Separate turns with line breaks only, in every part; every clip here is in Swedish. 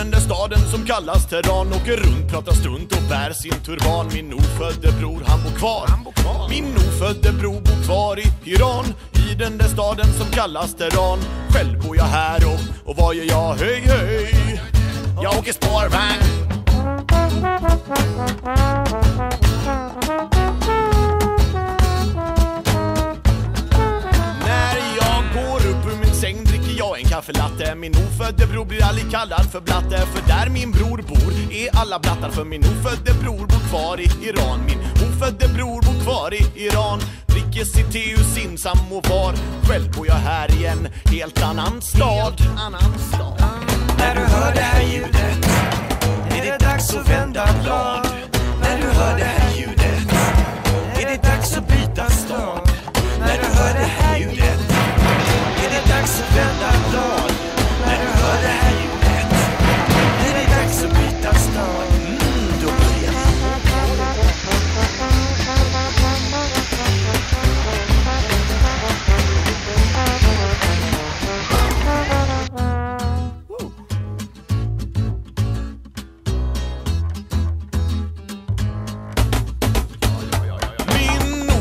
den där staden som kallas Teheran. Åker runt, pratar strunt och bär sin turban. Min ofödde bror, han bor kvar. Min ofödde bror bor kvar i Iran, i den där staden som kallas Teheran. Själv bor jag här och vad gör jag? Hej hej, jag åker spårvagn. När jag går upp ur min säng dricker jag en kaffelatte. Min ofödde bror blir aldrig kallad för blatte, för där min bror bor är alla blattar. För min ofödde bror bor kvar i Iran. Min ofödde bror bor kvar i Iran. Dricker sitt te ur sin samovar. Själv bor jag här i en helt annan stad.
När du hör det här ljudet är det dags att vända blad. När du hör det här ljudet är det dags att byta stad. När du hör det här ljudet är det dags att vända blad. När du hör det här ljudet är det dags att byta stad. Då börjar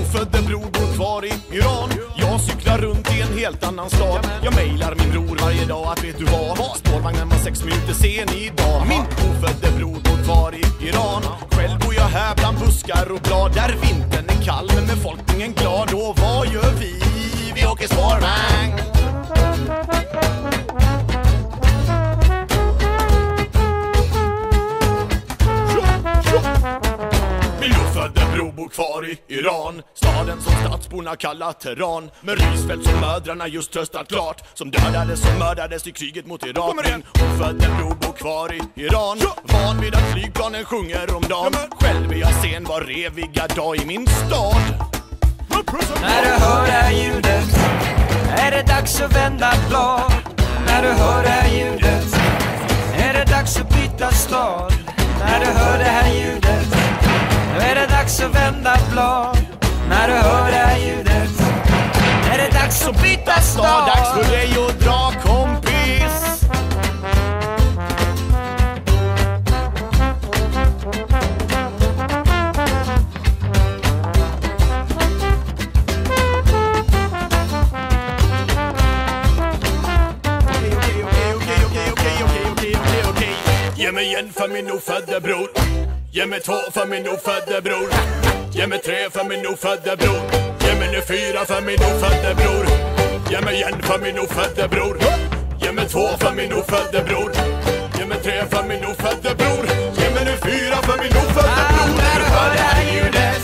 Ofödde bror bor kvar i Iran. Jag cyklar runt i en helt annan stad. Jag mejlar min bror varje dag att vet du vad? Spårvagnen var 6 minuter sen idag. Min ofödde bror bor kvar i Iran. Själv bor jag här bland buskar och blad. Där vintern är kall men befolkningen glad. Och vad gör vi? Vi åker spårvagn. Min ofödde bror bor kvar i Iran, staden som stadsborna kallar Teheran. Med Rysfeldt som mödrarna just tröstat klart, som dödades och mördades i kriget mot Irak. Min ofödde bror bor kvar i Iran, van vid att flygplanen sjunger om dagen. Själv är jag sen var reviga dag i min stad.
när du hör det här ljudet är det dags att vända blad. När du hör det här ljudet är det dags att byta stad. När du hör det här ljudet då är det dags att vända blad. När du hör det här ljudet är det dags att byta stad.
Dags för dig att dra kompis. Ge mig en för min ofödde bror. Ge mig 2 för min ofödde bror. Ge mig 3 för min ofödde bror. Ge mig nu 4 för min ofödde bror. Ge mig en för min ofödde bror. Ge mig 2 för min ofödde bror. Ge mig 3 för min ofödde bror. Ge mig nu 4 för min ofödde bror.
När du hör det här ljudet